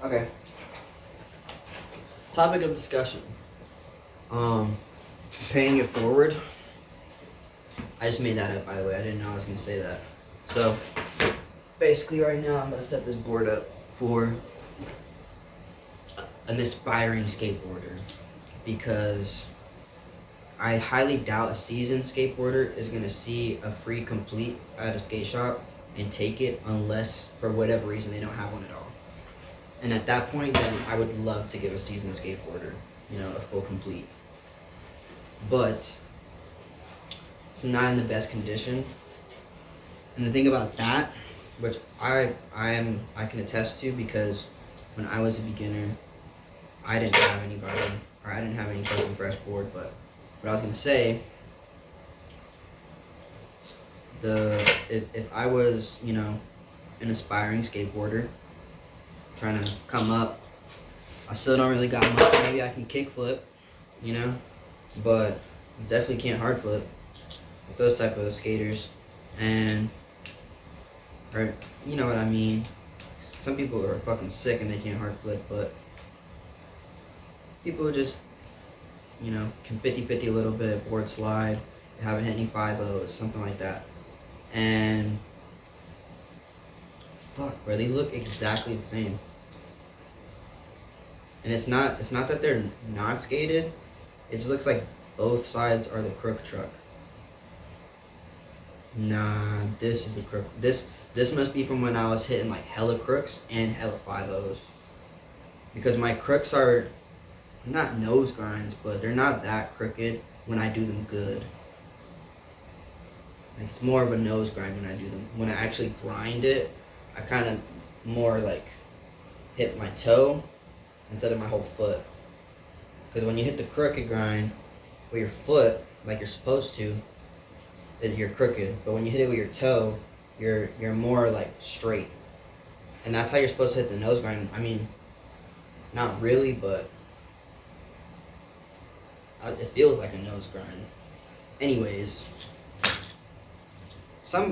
Okay. Topic of discussion. Paying it forward. I just made that up, by the way. I didn't know I was gonna say that. So, basically, right now I'm gonna set this board up for an aspiring skateboarder because I highly doubt a seasoned skateboarder is gonna see a free complete at a skate shop and take it unless for whatever reason they don't have one at all. And at that point, then I would love to give a seasoned skateboarder, a full complete. But it's not in the best condition. And the thing about that, which I can attest to, because when I was a beginner, I didn't have anybody, or I didn't have any fucking fresh board. But what I was gonna say, if I was an aspiring skateboarder trying to come up, I still don't really got much. Maybe I can kickflip, but definitely can't hard flip with those type of skaters. And or you know what I mean. Some people are fucking sick and they can't hard flip, but people just can 50-50 a little bit, board slide, haven't hit any 5-0s, something like that. And fuck, bro, they look exactly the same. And it's not that they're not skated, it just looks like both sides are the crook truck. Nah, this is the crook. This must be from when I was hitting like hella crooks and hella 5-0s. Because my crooks are not nose grinds, but they're not that crooked when I do them good. Like, it's more of a nose grind when I do them. When I actually grind it, I kind of more like hit my toe instead of my whole foot. Because when you hit the crooked grind with your foot, like you're supposed to, you're crooked. But when you hit it with your toe, you're more like straight. And that's how you're supposed to hit the nose grind. I mean, not really, but it feels like a nose grind. Anyways,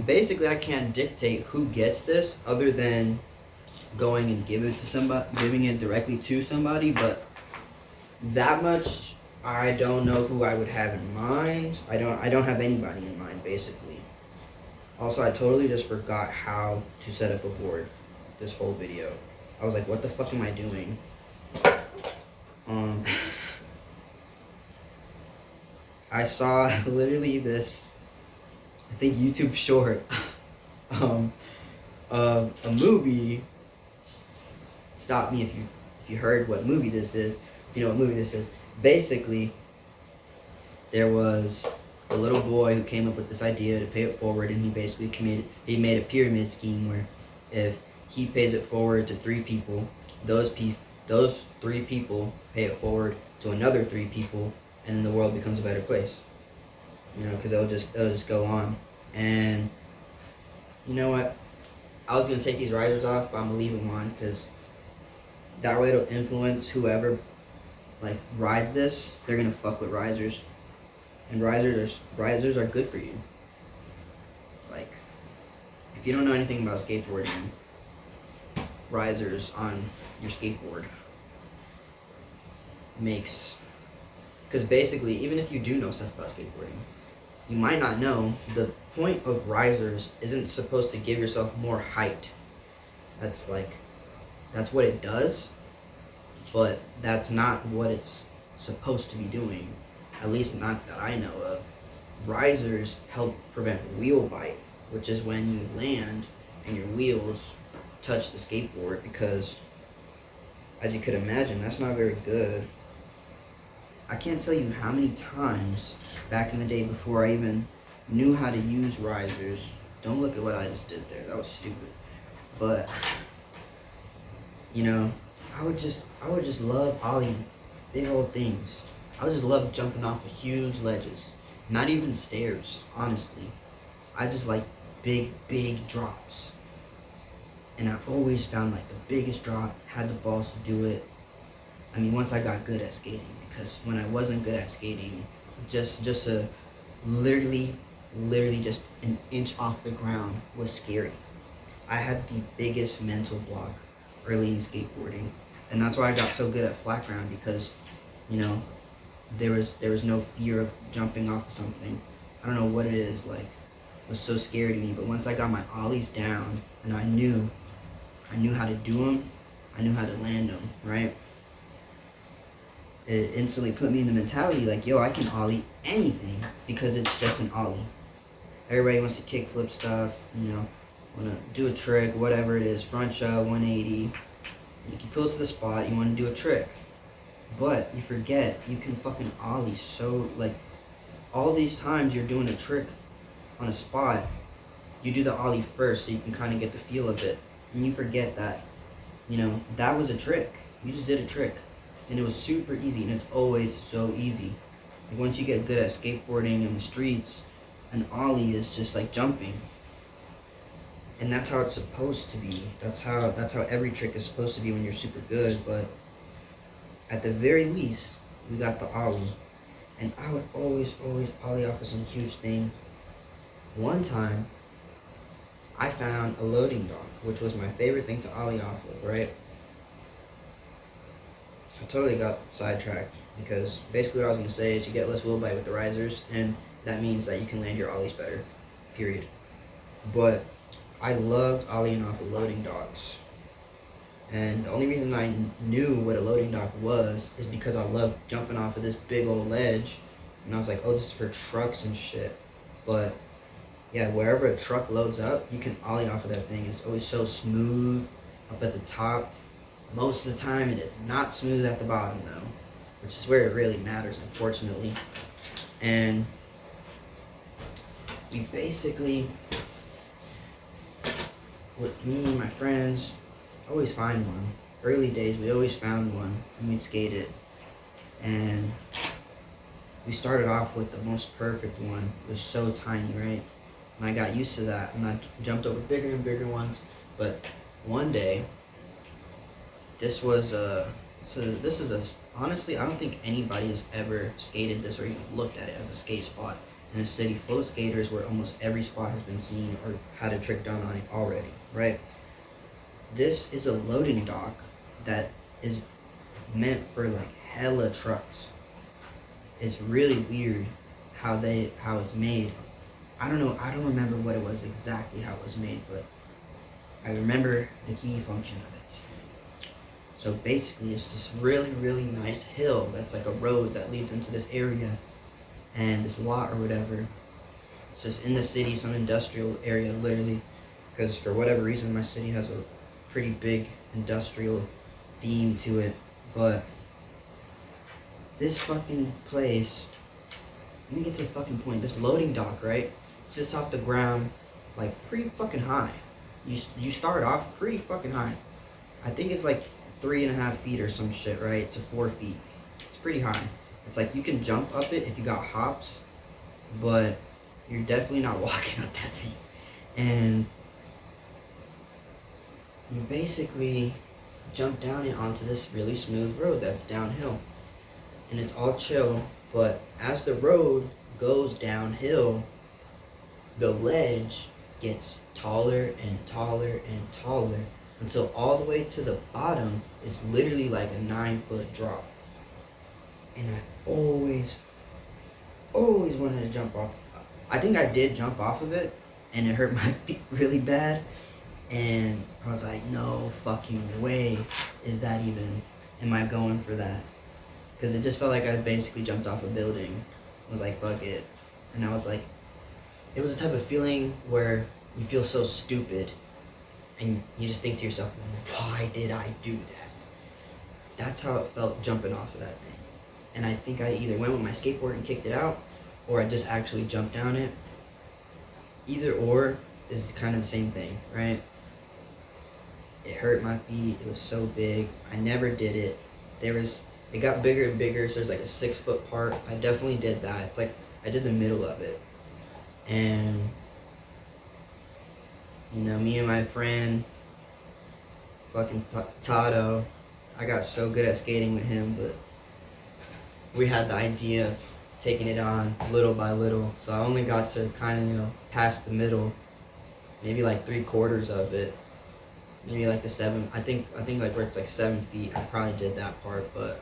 basically I can't dictate who gets this other than going and giving it directly to somebody, but that much I don't know who I would have in mind. I don't have anybody in mind, basically. Also, I totally just forgot how to set up a board this whole video. I was like, what the fuck am I doing? I saw literally this, I think, YouTube short of a movie. Stop me if you heard what movie this is, if you know what movie this is. Basically, there was a little boy who came up with this idea to pay it forward, and he basically made a pyramid scheme where if he pays it forward to 3 people, those 3 people pay it forward to another 3 people, and then the world becomes a better place. Because it'll just go on. And you know what? I was gonna take these risers off, but I'm gonna leave them on because that way it'll influence whoever like rides this. They're gonna fuck with risers, and risers are good for you. Like, if you don't know anything about skateboarding, risers on your skateboard makes, because basically, even if you do know stuff about skateboarding, you might not know the point of risers isn't supposed to give yourself more height. That's what it does, but that's not what it's supposed to be doing, at least not that I know of. Risers help prevent wheel bite, which is when you land and your wheels touch the skateboard, because as you could imagine, that's not very good. I can't tell you how many times back in the day before I even knew how to use risers. Don't look at what I just did there. That was stupid. But I would just love ollie big old things. I would just love jumping off of huge ledges. Not even stairs, honestly. I just like big drops. And I always found like the biggest drop, had the balls to do it. I mean, once I got good at skating, because when I wasn't good at skating, just literally just an inch off the ground was scary. I had the biggest mental block early in skateboarding, and that's why I got so good at flat ground, because, you know, there was no fear of jumping off of something. I don't know what it is, like, it was so scary to me. But once I got my ollies down and I knew how to do them, I knew how to land them, right? It instantly put me in the mentality like, yo, I can ollie anything because it's just an ollie. Everybody wants to kickflip stuff, you know, want to do a trick, whatever it is, front shove, 180. You can pull it to the spot, you want to do a trick. But you forget, you can fucking ollie so, like, all these times you're doing a trick on a spot, you do the ollie first so you can kind of get the feel of it. And you forget that, you know, that was a trick. You just did a trick. And it was super easy, and it's always so easy. Like, once you get good at skateboarding in the streets, an ollie is just like jumping. And that's how it's supposed to be. That's how every trick is supposed to be when you're super good. But at the very least, we got the ollie. And I would always ollie off of some huge thing. One time, I found a loading dock, which was my favorite thing to ollie off of, right? I totally got sidetracked, because basically what I was going to say is you get less wheel bite with the risers, and that means that you can land your ollies better, period. But I loved ollieing off of loading docks. And the only reason I knew what a loading dock was is because I loved jumping off of this big old ledge. And I was like, oh, this is for trucks and shit. But yeah, wherever a truck loads up, you can ollie off of that thing. It's always so smooth up at the top. Most of the time, it is not smooth at the bottom, though, which is where it really matters, unfortunately. And we basically, with me and my friends, always find one. Early days, we always found one, and we'd skate it. And we started off with the most perfect one. It was so tiny, right? And I got used to that, and I jumped over bigger and bigger ones. But one day, this is honestly, I don't think anybody has ever skated this or even looked at it as a skate spot in a city full of skaters where almost every spot has been seen or had a trick done on it already, right? This is a loading dock that is meant for like hella trucks. It's really weird how it's made. I don't know, I don't remember what it was exactly how it was made, but I remember the key function of it. So basically, it's this really, really nice hill that's like a road that leads into this area, and this lot or whatever. It's just in the city, some industrial area, literally, because for whatever reason, my city has a pretty big industrial theme to it. But this fucking place, let me get to the fucking point. This loading dock, right, sits off the ground like pretty fucking high. You start off pretty fucking high. I think it's like 3.5 feet or some shit, right, to 4 feet. It's pretty high. It's like you can jump up it if you got hops, but you're definitely not walking up that thing. And you basically jump down it onto this really smooth road that's downhill. And it's all chill, but as the road goes downhill, the ledge gets taller and taller and taller, until all the way to the bottom is literally like a 9-foot drop. And I always wanted to jump off. I think I did jump off of it, and it hurt my feet really bad. And I was like, no fucking way am I going for that? Because it just felt like I basically jumped off a building. I was like, fuck it. And I was like, it was a type of feeling where you feel so stupid. And you just think to yourself, why did I do that? That's how it felt jumping off of that thing. And I think I either went with my skateboard and kicked it out, or I just actually jumped down it. Either or is kind of the same thing, right? It hurt my feet. It was so big. I never did it. It got bigger and bigger, so there's like a 6-foot part. I definitely did that. It's like I did the middle of it. And you know, me and my friend, fucking Tato, I got so good at skating with him, but we had the idea of taking it on little by little. So I only got to kind of, you know, past the middle, maybe like 3/4 of it. maybe like the 7. I think like where it's like 7 feet. I probably did that part, but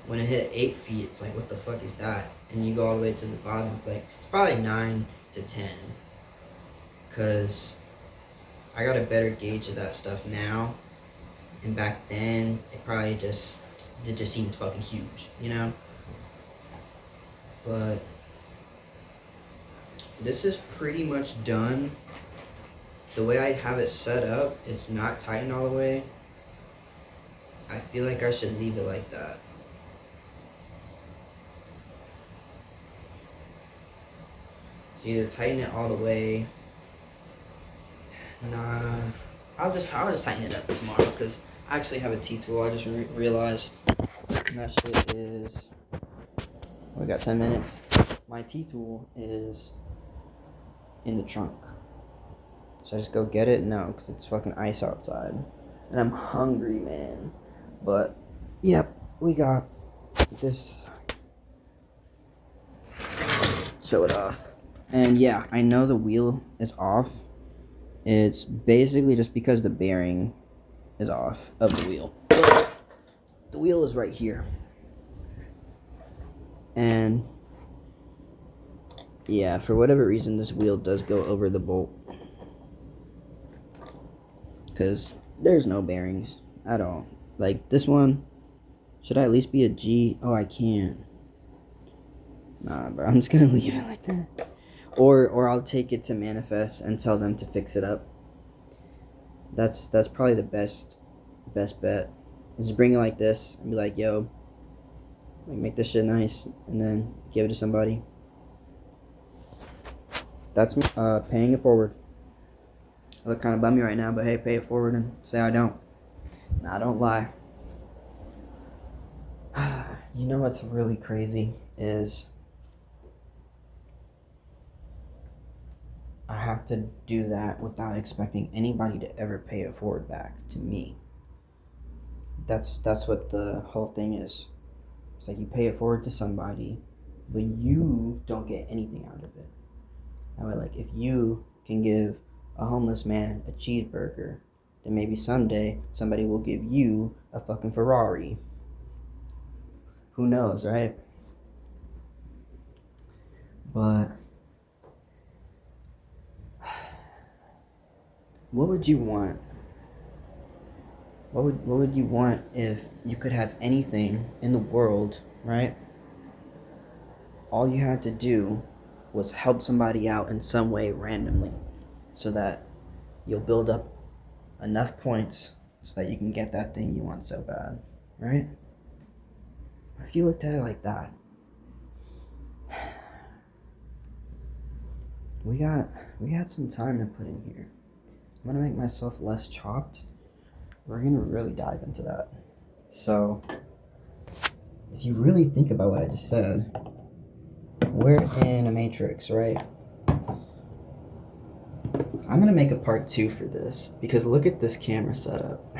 when it hit 8 feet, it's like, what the fuck is that? And you go all the way to the bottom, it's like it's probably 9 to 10. Cause I got a better gauge of that stuff now, and back then it just seemed fucking huge, you know. But this is pretty much done. The way I have it set up, it's not tightened all the way. I feel like I should leave it like that. So either tighten it all the way. Nah, I'll just tighten it up tomorrow because I actually have a T-tool. I just realized, and that shit is. We got 10 minutes. My T-tool is in the trunk. Should I just go get it? No, because it's fucking ice outside. And I'm hungry, man. But, yep, we got this. Show it off. And yeah, I know the wheel is off. It's basically just because the bearing is off of the wheel. The wheel is right here. And yeah, for whatever reason, this wheel does go over the bolt. Because there's no bearings at all. Like this one, should I at least be a G? Oh, I can't. Nah, bro, I'm just gonna leave it like that. Or I'll take it to Manifest and tell them to fix it up. That's probably the best bet. Just bring it like this and be like, yo, like make this shit nice, and then give it to somebody. That's me paying it forward. I look kind of bummy right now, but hey, pay it forward and say I don't. Nah, don't lie. You know what's really crazy is I have to do that without expecting anybody to ever pay it forward back to me. That's what the whole thing is. It's like you pay it forward to somebody, but you don't get anything out of it. That way, like, if you can give a homeless man a cheeseburger, then maybe someday somebody will give you a fucking Ferrari. Who knows, right? But what would you want? What would you want if you could have anything in the world, right? All you had to do was help somebody out in some way randomly, so that you'll build up enough points so that you can get that thing you want so bad, right? If you looked at it like that, we got some time to put in here. I'm gonna make myself less chopped. We're gonna really dive into that. So, if you really think about what I just said, we're in a matrix, right? I'm gonna make a part 2 for this because look at this camera setup.